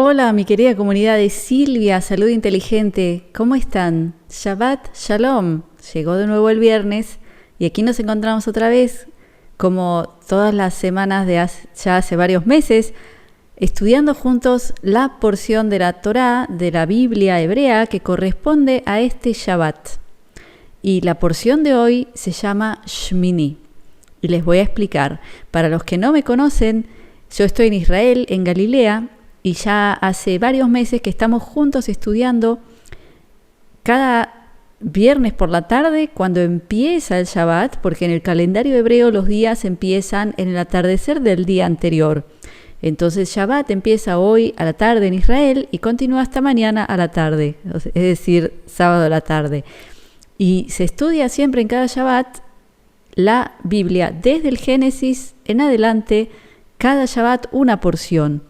Hola, mi querida comunidad de Silvia, Salud Inteligente. ¿Cómo están? Shabbat Shalom. Llegó de nuevo el viernes y aquí nos encontramos otra vez, como todas las semanas ya hace varios meses, estudiando juntos la porción de la Torá, de la Biblia hebrea, que corresponde a este Shabbat. Y la porción de hoy se llama Shmini. Y les voy a explicar. Para los que no me conocen, yo estoy en Israel, en Galilea, y ya hace varios meses que estamos juntos estudiando cada viernes por la tarde cuando empieza el Shabbat, porque en el calendario hebreo los días empiezan en el atardecer del día anterior. Entonces Shabbat empieza hoy a la tarde en Israel y continúa hasta mañana a la tarde, es decir, sábado a la tarde. Y se estudia siempre en cada Shabbat la Biblia, desde el Génesis en adelante, cada Shabbat una porción.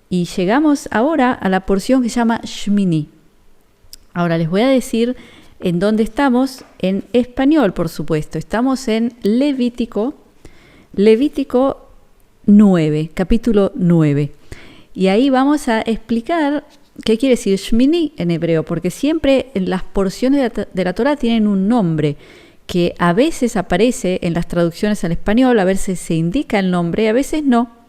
Y llegamos ahora a la porción que se llama Shmini. Ahora les voy a decir en dónde estamos, en español, por supuesto. Estamos en Levítico 9, capítulo 9. Y ahí vamos a explicar qué quiere decir Shmini en hebreo, porque siempre en las porciones de la Torá tienen un nombre que a veces aparece en las traducciones al español, a veces se indica el nombre, a veces no.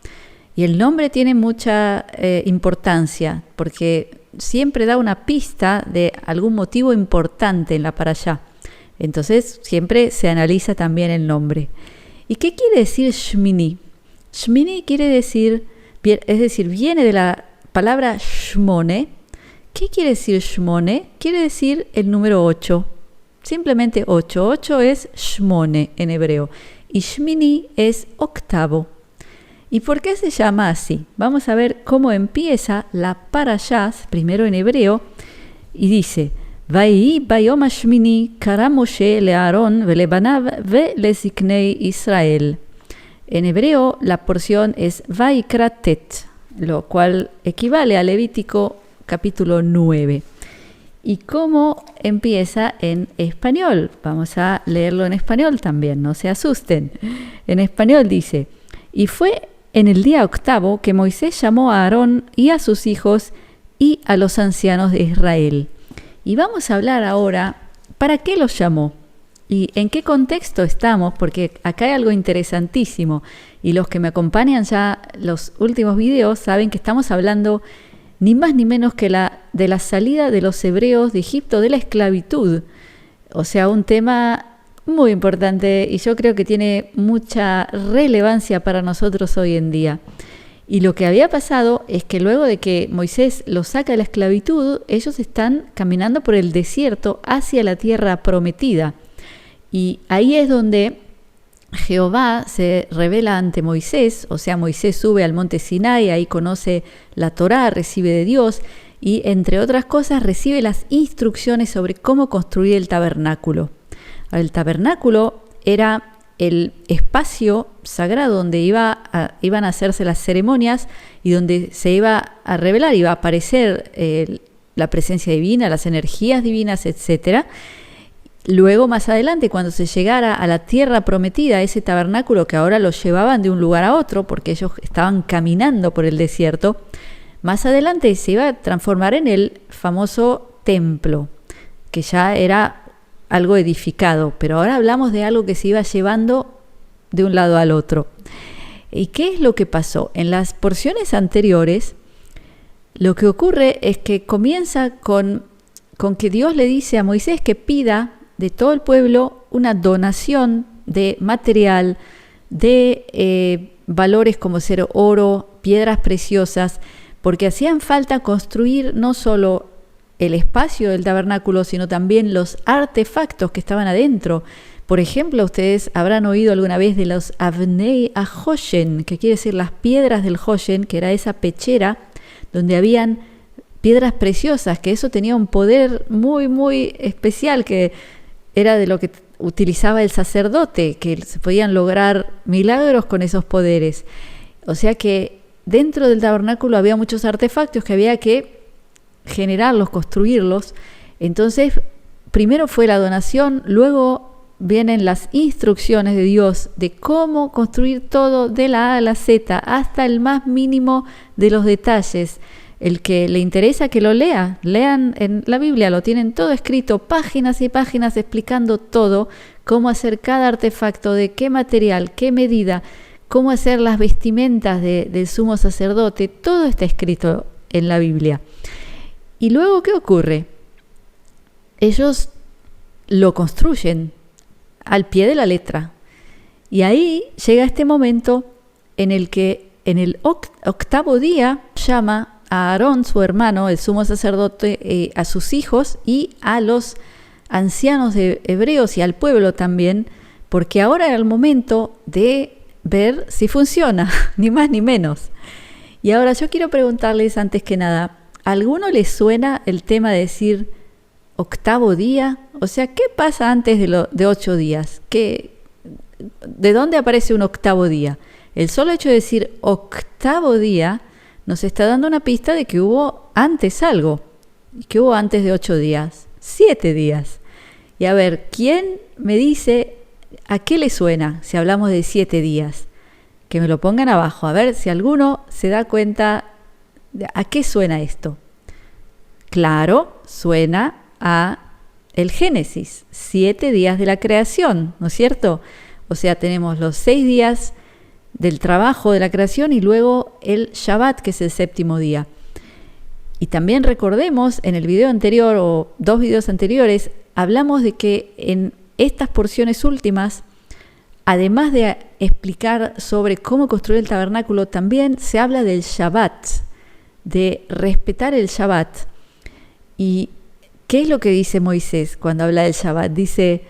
Y el nombre tiene mucha importancia porque siempre da una pista de algún motivo importante en la parashá. Entonces siempre se analiza también el nombre. ¿Y qué quiere decir Shmini? Shmini quiere decir, es decir, viene de la palabra Shmone. ¿Qué quiere decir Shmone? Quiere decir el número 8. Simplemente 8. 8 es Shmone en hebreo. Y Shmini es octavo. ¿Y por qué se llama así? Vamos a ver cómo empieza la parashá, primero en hebreo, y dice: Vayhi bayom hashmini kara Moshe leAaron velebanav veleziknei Israel. En hebreo la porción es Vayikra Tet, lo cual equivale a Levítico capítulo 9. ¿Y cómo empieza en español? Vamos a leerlo en español también, no se asusten. En español dice: Y fue en el día octavo que Moisés llamó a Aarón y a sus hijos y a los ancianos de Israel. Y vamos a hablar ahora, ¿para qué los llamó? ¿Y en qué contexto estamos? Porque acá hay algo interesantísimo. Y los que me acompañan ya los últimos videos saben que estamos hablando ni más ni menos que de la salida de los hebreos de Egipto, de la esclavitud. O sea, un tema muy importante y yo creo que tiene mucha relevancia para nosotros hoy en día. Y lo que había pasado es que luego de que Moisés los saca de la esclavitud, ellos están caminando por el desierto hacia la tierra prometida. Y ahí es donde Jehová se revela ante Moisés, o sea, Moisés sube al monte Sinai, ahí conoce la Torá, recibe de Dios y, entre otras cosas, recibe las instrucciones sobre cómo construir el tabernáculo. El tabernáculo era el espacio sagrado donde iban a hacerse las ceremonias y donde se iba a revelar, iba a aparecer la presencia divina, las energías divinas, etc. Luego, más adelante, cuando se llegara a la tierra prometida, ese tabernáculo que ahora los llevaban de un lugar a otro porque ellos estaban caminando por el desierto, más adelante se iba a transformar en el famoso templo, que ya era algo edificado, pero ahora hablamos de algo que se iba llevando de un lado al otro. ¿Y qué es lo que pasó? En las porciones anteriores, lo que ocurre es que comienza con que Dios le dice a Moisés que pida de todo el pueblo una donación de material, de valores como ser oro, piedras preciosas, porque hacían falta construir no solo el espacio del tabernáculo, sino también los artefactos que estaban adentro. Por ejemplo, ustedes habrán oído alguna vez de los Avnei HaHoshen, que quiere decir las piedras del Hoshen, que era esa pechera donde habían piedras preciosas, que eso tenía un poder muy, muy especial, que era de lo que utilizaba el sacerdote, que se podían lograr milagros con esos poderes. O sea que dentro del tabernáculo había muchos artefactos que había que generarlos, construirlos. Entonces, primero fue la donación, luego vienen las instrucciones de Dios de cómo construir todo de la A a la Z, hasta el más mínimo de los detalles. El que le interesa que lo lea, lean en la Biblia, lo tienen todo escrito, páginas y páginas explicando todo, cómo hacer cada artefacto, de qué material, qué medida, cómo hacer las vestimentas del sumo sacerdote, todo está escrito en la Biblia. Y luego, ¿qué ocurre? Ellos lo construyen al pie de la letra. Y ahí llega este momento en el que en el octavo día llama a Aarón, su hermano, el sumo sacerdote, a sus hijos y a los ancianos hebreos y al pueblo también, porque ahora era el momento de ver si funciona, ni más ni menos. Y ahora yo quiero preguntarles antes que nada, ¿a alguno les suena el tema de decir octavo día? O sea, ¿qué pasa antes de 8 días? ¿De dónde aparece un octavo día? El solo hecho de decir octavo día nos está dando una pista de que hubo antes algo. ¿Qué hubo antes de 8 días? 7 días. Y a ver, ¿quién me dice a qué le suena si hablamos de 7 días? Que me lo pongan abajo, a ver si alguno se da cuenta de a qué suena esto. Claro, suena a el Génesis, 7 días de la creación, ¿no es cierto? O sea, tenemos los 6 días del trabajo de la creación y luego el Shabbat, que es el 7º día. Y también recordemos, en el video anterior o 2 videos anteriores, hablamos de que en estas porciones últimas, además de explicar sobre cómo construir el tabernáculo, también se habla del Shabbat, de respetar el Shabbat. ¿Y qué es lo que dice Moisés cuando habla del Shabbat? Dice: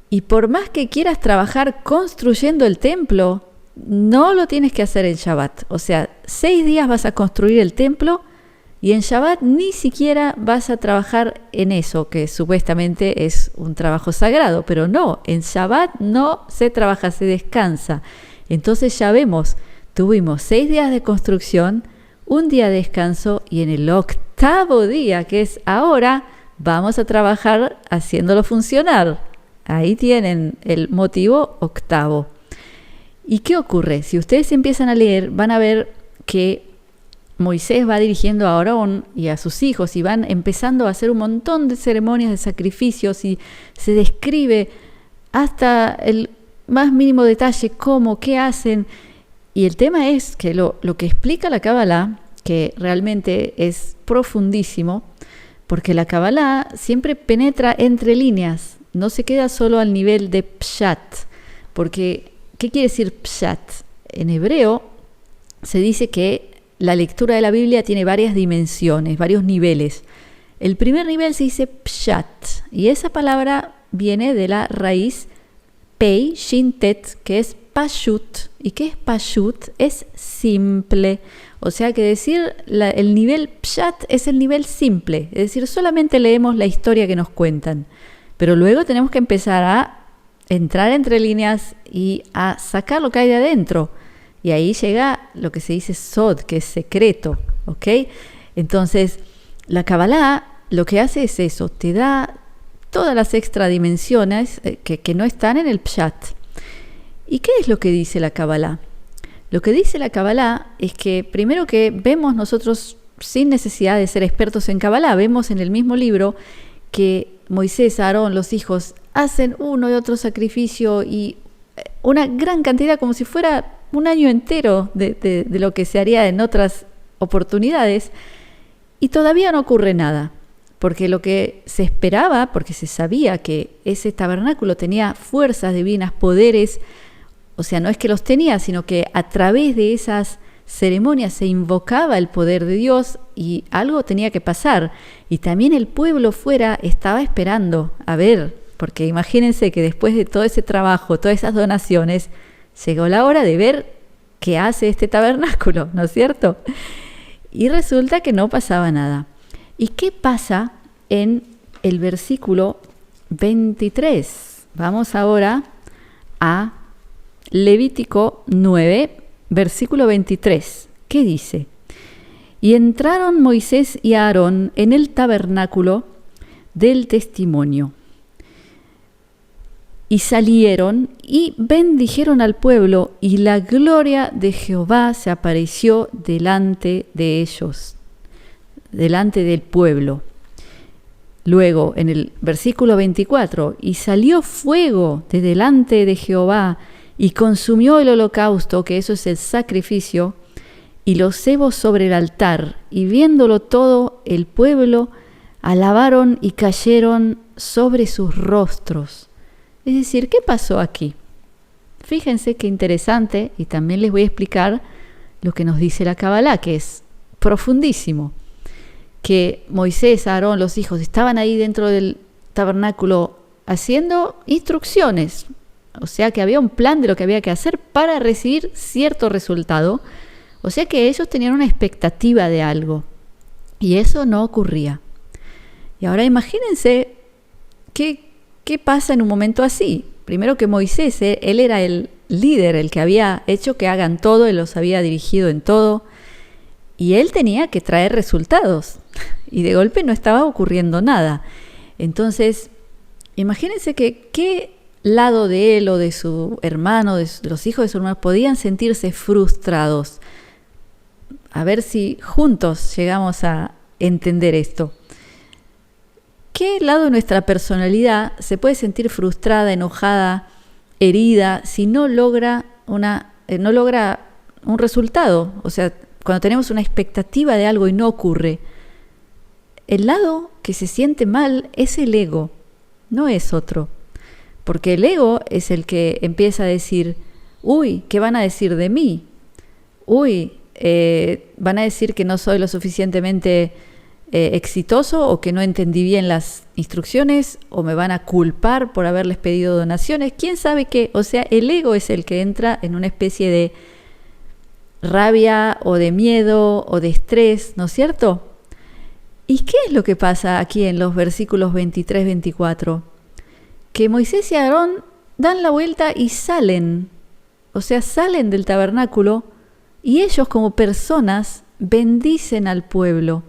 y por más que quieras trabajar construyendo el templo, no lo tienes que hacer en Shabbat. O sea, 6 días vas a construir el templo y en Shabbat ni siquiera vas a trabajar en eso, que supuestamente es un trabajo sagrado. Pero no, en Shabbat no se trabaja, se descansa. Entonces ya vemos, tuvimos 6 días de construcción, 1 día de descanso y en el octavo día, que es ahora, vamos a trabajar haciéndolo funcionar. Ahí tienen el motivo octavo. ¿Y qué ocurre? Si ustedes empiezan a leer, van a ver que Moisés va dirigiendo a Aarón y a sus hijos y van empezando a hacer un montón de ceremonias de sacrificios y se describe hasta el más mínimo detalle cómo, qué hacen. Y el tema es que lo que explica la Kabbalah, que realmente es profundísimo, porque la Kabbalah siempre penetra entre líneas, no se queda solo al nivel de pshat, porque ¿qué quiere decir pshat? En hebreo se dice que la lectura de la Biblia tiene varias dimensiones, varios niveles. El primer nivel se dice pshat, y esa palabra viene de la raíz pei, shin, tet, que es pashut. ¿Y qué es pashut? Es simple. O sea que decir el nivel pshat es el nivel simple, es decir, solamente leemos la historia que nos cuentan. Pero luego tenemos que empezar a entrar entre líneas y a sacar lo que hay de adentro. Y ahí llega lo que se dice sod, que es secreto, ¿ok? Entonces, la Kabbalah lo que hace es eso, te da todas las extra dimensiones que no están en el pshat. ¿Y qué es lo que dice la Kabbalah? Lo que dice la Kabbalah es que primero que vemos nosotros, sin necesidad de ser expertos en Kabbalah, vemos en el mismo libro que Moisés, Aarón, los hijos, hacen uno y otro sacrificio y una gran cantidad, como si fuera un año entero de lo que se haría en otras oportunidades, y todavía no ocurre nada, porque lo que se esperaba, porque se sabía que ese tabernáculo tenía fuerzas divinas, poderes, o sea, no es que los tenía, sino que a través de esas ceremonias se invocaba el poder de Dios y algo tenía que pasar. Y también el pueblo fuera estaba esperando a ver, porque imagínense que después de todo ese trabajo, todas esas donaciones, llegó la hora de ver qué hace este tabernáculo, ¿no es cierto? Y resulta que no pasaba nada. ¿Y qué pasa en el versículo 23? Vamos ahora a Levítico 9, versículo 23. ¿Qué dice? Y entraron Moisés y Aarón en el tabernáculo del testimonio. Y salieron y bendijeron al pueblo, y la gloria de Jehová se apareció delante de ellos, delante del pueblo. Luego, en el versículo 24, y salió fuego de delante de Jehová, y consumió el holocausto, que eso es el sacrificio, y los cebos sobre el altar. Y viéndolo todo el pueblo, alabaron y cayeron sobre sus rostros. Es decir, ¿qué pasó aquí? Fíjense qué interesante, y también les voy a explicar lo que nos dice la Kabbalah, que es profundísimo. Que Moisés, Aarón, los hijos, estaban ahí dentro del tabernáculo haciendo instrucciones. O sea que había un plan de lo que había que hacer para recibir cierto resultado. O sea que ellos tenían una expectativa de algo. Y eso no ocurría. Y ahora imagínense ¿qué pasa en un momento así? Primero que Moisés, él era el líder, el que había hecho que hagan todo, él los había dirigido en todo, y él tenía que traer resultados, y de golpe no estaba ocurriendo nada. Entonces, imagínense que qué lado de él o de su hermano, de los hijos de su hermano, podían sentirse frustrados. A ver si juntos llegamos a entender esto. ¿Qué lado de nuestra personalidad se puede sentir frustrada, enojada, herida, si no logra un resultado? O sea, cuando tenemos una expectativa de algo y no ocurre, el lado que se siente mal es el ego, no es otro. Porque el ego es el que empieza a decir, uy, ¿qué van a decir de mí? Uy, van a decir que no soy lo suficientemente exitoso, o que no entendí bien las instrucciones, o me van a culpar por haberles pedido donaciones, quién sabe qué. O sea, el ego es el que entra en una especie de rabia o de miedo o de estrés, ¿no es cierto? ¿Y qué es lo que pasa aquí en los versículos 23-24? Que Moisés y Aarón dan la vuelta y salen, o sea, salen del tabernáculo, y ellos como personas bendicen al pueblo.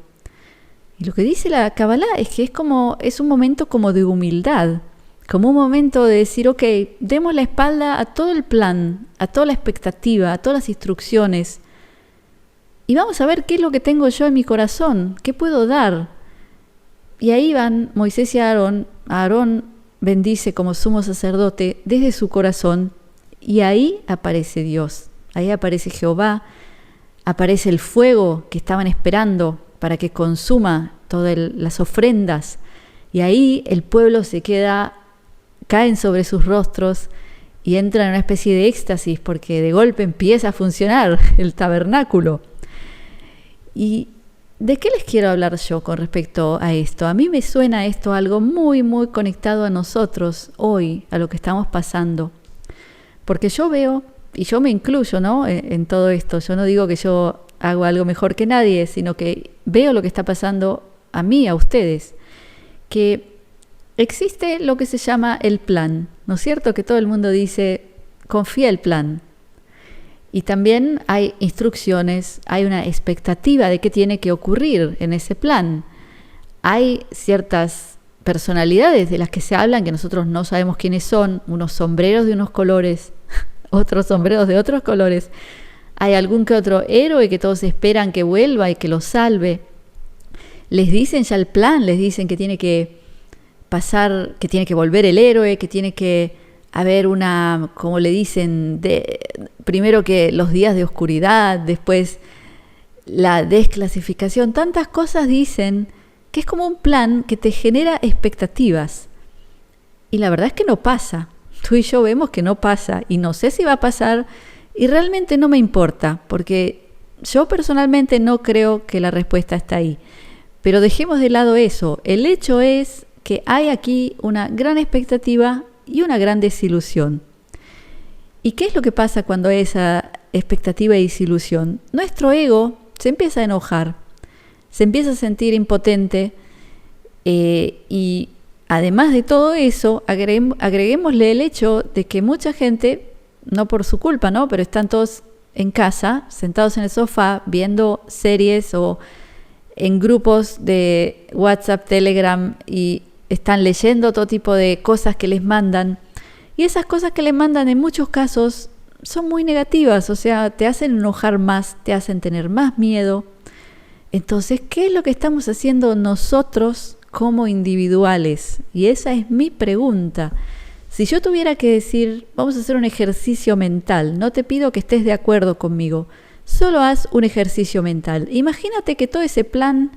Y lo que dice la Kabbalah es que es un momento como de humildad, como un momento de decir, ok, demos la espalda a todo el plan, a toda la expectativa, a todas las instrucciones, y vamos a ver qué es lo que tengo yo en mi corazón, qué puedo dar. Y ahí van Moisés y Aarón. Aarón bendice como sumo sacerdote desde su corazón, y ahí aparece Dios, ahí aparece Jehová, aparece el fuego que estaban esperando para que consuma todas las ofrendas, y ahí el pueblo caen sobre sus rostros y entra en una especie de éxtasis, porque de golpe empieza a funcionar el tabernáculo. ¿Y de qué les quiero hablar yo con respecto a esto? A mí me suena esto algo muy, muy conectado a nosotros hoy, a lo que estamos pasando, porque yo veo, y yo me incluyo, ¿no?, en todo esto. Yo no digo que yo hago algo mejor que nadie, sino que veo lo que está pasando a mí, a ustedes, que existe lo que se llama el plan, ¿no es cierto? Que todo el mundo dice, confía el plan. Y también hay instrucciones, hay una expectativa de qué tiene que ocurrir en ese plan. Hay ciertas personalidades de las que se hablan que nosotros no sabemos quiénes son, unos sombreros de unos colores, otros sombreros de otros colores. Hay algún que otro héroe que todos esperan que vuelva y que los salve. Les dicen ya el plan, les dicen que tiene que pasar, que tiene que volver el héroe, que tiene que haber una, como le dicen, primero que los días de oscuridad, después la desclasificación. Tantas cosas dicen que es como un plan que te genera expectativas. Y la verdad es que no pasa. Tú y yo vemos que no pasa, y no sé si va a pasar. Y realmente no me importa, porque yo personalmente no creo que la respuesta está ahí. Pero dejemos de lado eso. El hecho es que hay aquí una gran expectativa y una gran desilusión. ¿Y qué es lo que pasa cuando hay esa expectativa y desilusión? Nuestro ego se empieza a enojar, se empieza a sentir impotente, y además de todo eso, agreguémosle el hecho de que mucha gente, no por su culpa, ¿no?, pero están todos en casa, sentados en el sofá, viendo series o en grupos de WhatsApp, Telegram, y están leyendo todo tipo de cosas que les mandan, Y esas cosas que le mandan en muchos casos son muy negativas, o sea, te hacen enojar más, te hacen tener más miedo. Entonces, ¿qué es lo que estamos haciendo nosotros como individuales? Y esa es mi pregunta. Si yo tuviera que decir, vamos a hacer un ejercicio mental, no te pido que estés de acuerdo conmigo, solo haz un ejercicio mental. Imagínate que todo ese plan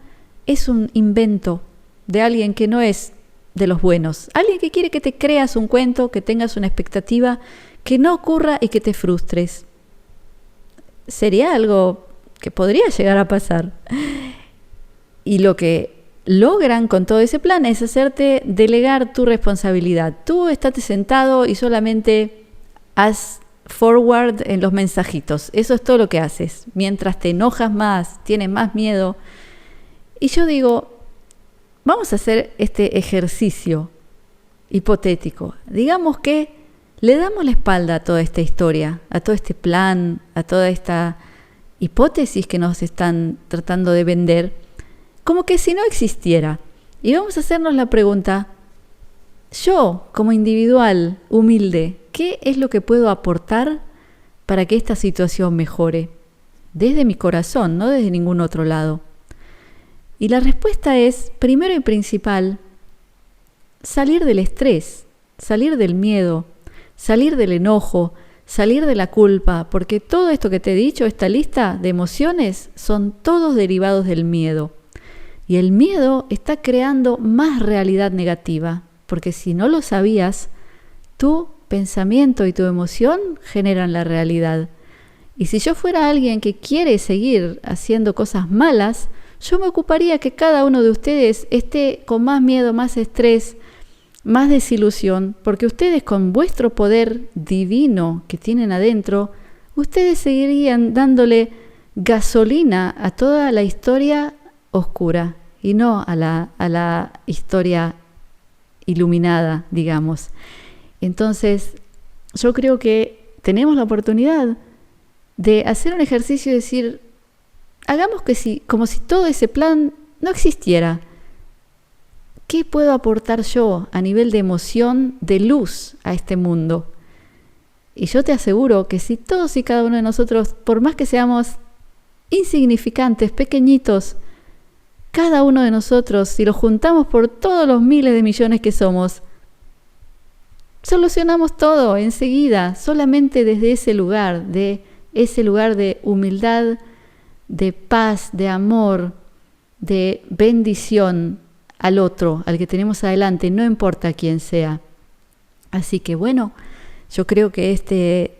es un invento de alguien que no es de los buenos, alguien que quiere que te creas un cuento, que tengas una expectativa, que no ocurra y que te frustres. Sería algo que podría llegar a pasar. Y lo que logran con todo ese plan es hacerte delegar tu responsabilidad. Tú estate sentado y solamente haz forward en los mensajitos. Eso es todo lo que haces. Mientras te enojas más, tienes más miedo. Y yo digo, vamos a hacer este ejercicio hipotético. Digamos que le damos la espalda a toda esta historia, a todo este plan, a toda esta hipótesis que nos están tratando de vender, como que si no existiera. Y vamos a hacernos la pregunta, yo como individual humilde, ¿qué es lo que puedo aportar para que esta situación mejore? Desde mi corazón, no desde ningún otro lado. Y la respuesta es, primero y principal, salir del estrés, salir del miedo, salir del enojo, salir de la culpa, porque todo esto que te he dicho, esta lista de emociones, son todos derivados del miedo. Y el miedo está creando más realidad negativa, porque si no lo sabías, tu pensamiento y tu emoción generan la realidad. Y si yo fuera alguien que quiere seguir haciendo cosas malas, yo me ocuparía que cada uno de ustedes esté con más miedo, más estrés, más desilusión, porque ustedes con vuestro poder divino que tienen adentro, ustedes seguirían dándole gasolina a toda la historia oscura y no a la historia iluminada, digamos. Entonces, yo creo que tenemos la oportunidad de hacer un ejercicio y decir, hagamos como si todo ese plan no existiera. ¿Qué puedo aportar yo a nivel de emoción, de luz a este mundo? Y yo te aseguro que si todos y cada uno de nosotros, por más que seamos insignificantes, pequeñitos, cada uno de nosotros, si lo juntamos por todos los miles de millones que somos, solucionamos todo enseguida, solamente desde ese lugar de humildad, de paz, de amor, de bendición al otro, al que tenemos adelante, no importa quién sea. Así que bueno, yo creo que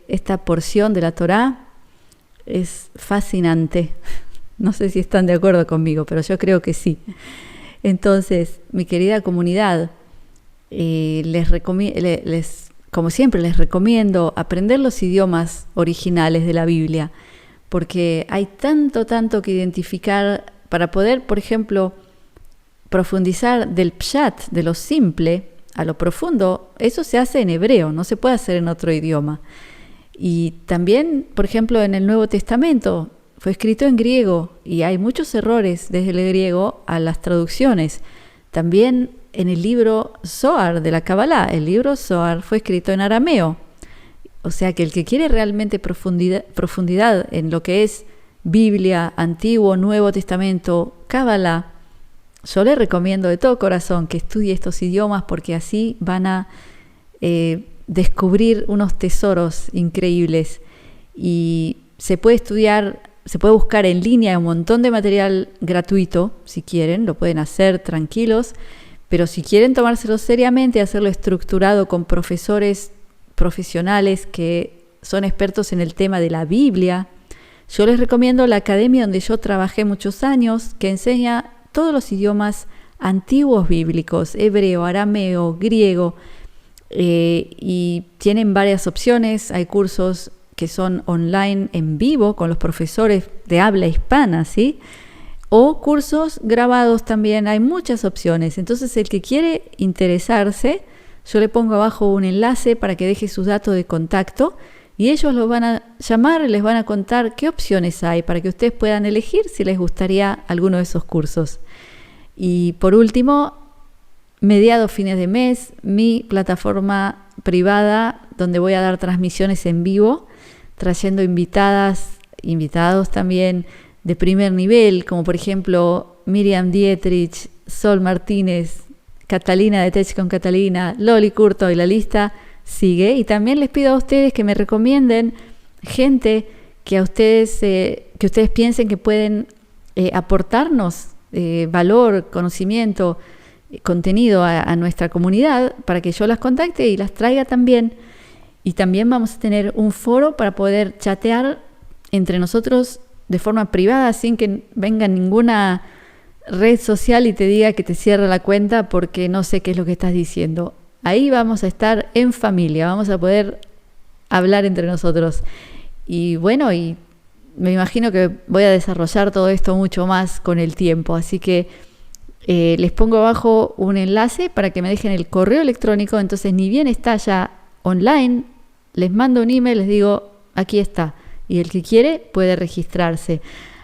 esta porción de la Torá es fascinante. No sé si están de acuerdo conmigo, pero yo creo que sí. Entonces, mi querida comunidad, como siempre les recomiendo aprender los idiomas originales de la Biblia, porque hay tanto que identificar para poder, por ejemplo, profundizar del pshat, de lo simple, a lo profundo. Eso se hace en hebreo, no se puede hacer en otro idioma. Y también, por ejemplo, en el Nuevo Testamento fue escrito en griego y hay muchos errores desde el griego a las traducciones. También en el libro Zohar de la Kabbalah, el libro Zohar fue escrito en arameo. O sea que el que quiere realmente profundidad en lo que es Biblia, Antiguo, Nuevo Testamento, Kabbalah, yo le recomiendo de todo corazón que estudie estos idiomas porque así van a descubrir unos tesoros increíbles. Y se puede estudiar, se puede buscar en línea un montón de material gratuito, si quieren, lo pueden hacer tranquilos, pero si quieren tomárselo seriamente, hacerlo estructurado con profesores profesionales que son expertos en el tema de la Biblia, yo les recomiendo la academia donde yo trabajé muchos años, que enseña todos los idiomas antiguos bíblicos, hebreo, arameo, griego, y tienen varias opciones. Hay cursos que son online en vivo con los profesores de habla hispana, ¿sí? O cursos grabados también, hay muchas opciones. Entonces el que quiere interesarse, yo le pongo abajo un enlace para que deje sus datos de contacto y ellos los van a llamar y les van a contar qué opciones hay para que ustedes puedan elegir si les gustaría alguno de esos cursos. Y por último, mediados fines de mes, mi plataforma privada donde voy a dar transmisiones en vivo, trayendo invitados también de primer nivel, como por ejemplo Miriam Dietrich, Sol Martínez, Catalina de Tech con Catalina, Loli Curto, y la lista sigue. Y también les pido a ustedes que me recomienden gente que ustedes piensen que pueden aportarnos valor, conocimiento, contenido a nuestra comunidad, para que yo las contacte y las traiga también. Y también vamos a tener un foro para poder chatear entre nosotros de forma privada, sin que venga ninguna red social y te diga que te cierra la cuenta porque no sé qué es lo que estás diciendo. Ahí vamos a estar en familia, vamos a poder hablar entre nosotros. Y bueno, y me imagino que voy a desarrollar todo esto mucho más con el tiempo, así que les pongo abajo un enlace para que me dejen el correo electrónico. Entonces, ni bien está ya online, les mando un email, les digo, aquí está, y el que quiere puede registrarse.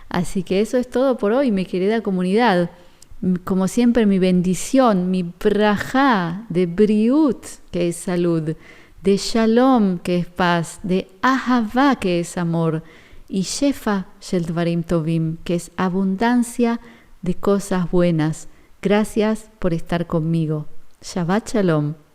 Así que eso es todo por hoy, mi querida comunidad. Como siempre, mi bendición, mi brajá de briut, que es salud, de shalom, que es paz, de ahavá, que es amor, y shefa shel dvarim tovim, que es abundancia de cosas buenas. Gracias por estar conmigo. Shabbat shalom.